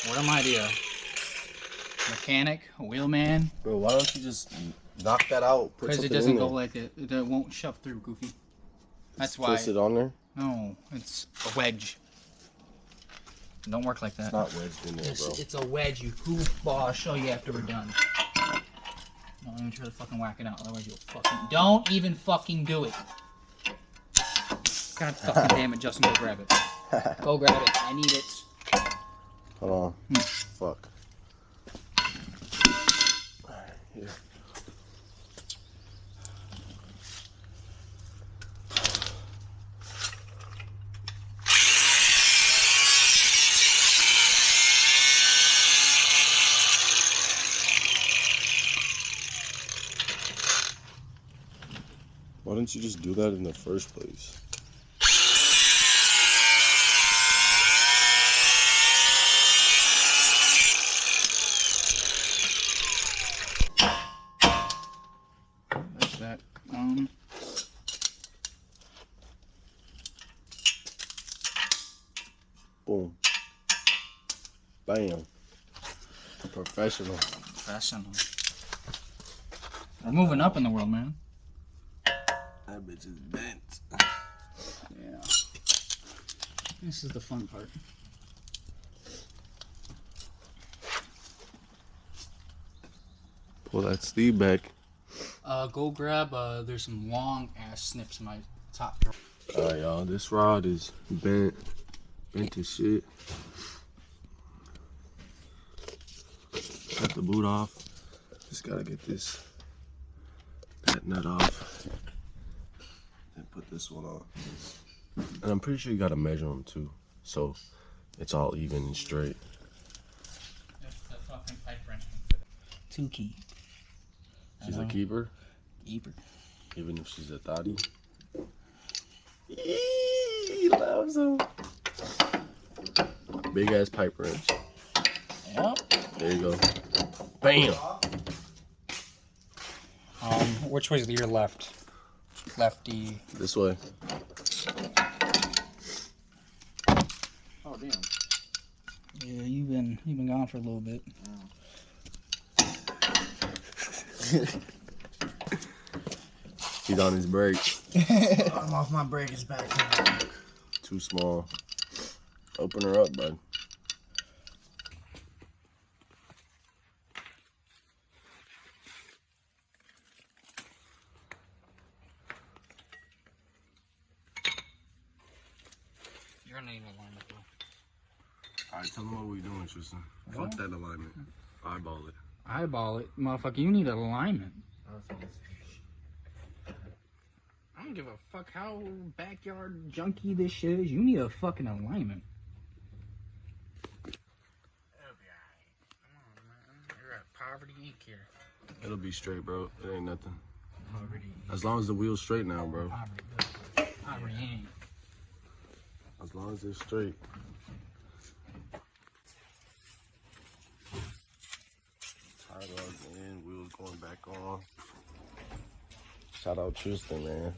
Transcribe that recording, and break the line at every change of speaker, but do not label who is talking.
What am I, a mechanic, a wheelman?
Bro, why don't you just knock that out?
Because it doesn't go like it. It won't shove through, Goofy. That's why.
Twist it on there?
No, it's a wedge. It don't work like that.
It's not wedged in there, bro.
It's a wedge, you goofball. I'll show you after we're done. Don't even try to fucking whack it out, otherwise you'll fucking... Don't even fucking do it. God fucking damn it, Justin, go grab it. Go grab it. I need it.
Hold on. Fuck. Here. Why didn't you just do that in the first place?
That's that.
Boom. Bam. Professional.
Professional. We're moving up in the world, man.
That bitch is bent.
Yeah. This is the fun part.
Pull that sleeve back.
Go grab, there's some long ass snips in my top drawer.
Alright, y'all, this rod is bent as shit. Cut the boot off. Just gotta get that nut off. And put this one on. And I'm pretty sure you gotta measure them too, so it's all even and straight.
The fucking pipe wrench. 2 key.
She's a keeper?
Keeper.
Even if she's a thotty? He loves them. Big ass pipe wrench.
Yep.
There you go. Bam!
Which way's your left? Lefty.
This way.
Oh damn. Yeah, you've been gone for a little bit.
He's on his brake.
I'm off my brake. It's back.
Too small. Open her up, bud.
You're not even alignment though.
Alright, tell them what we're doing, Tristan. Fuck that alignment. Eyeball it.
Eyeball it, motherfucker. You need alignment. I don't give a fuck how backyard junky this shit is. You need a fucking alignment. It'll be alright. Come on, man. You're at Poverty Inc. here.
It'll be straight, bro. It ain't nothing.
Poverty.
As long as the wheel's straight now, bro.
Poverty Inc.
As long as it's straight. Tire lugs in, wheels going back on. Shout out Tristan, man.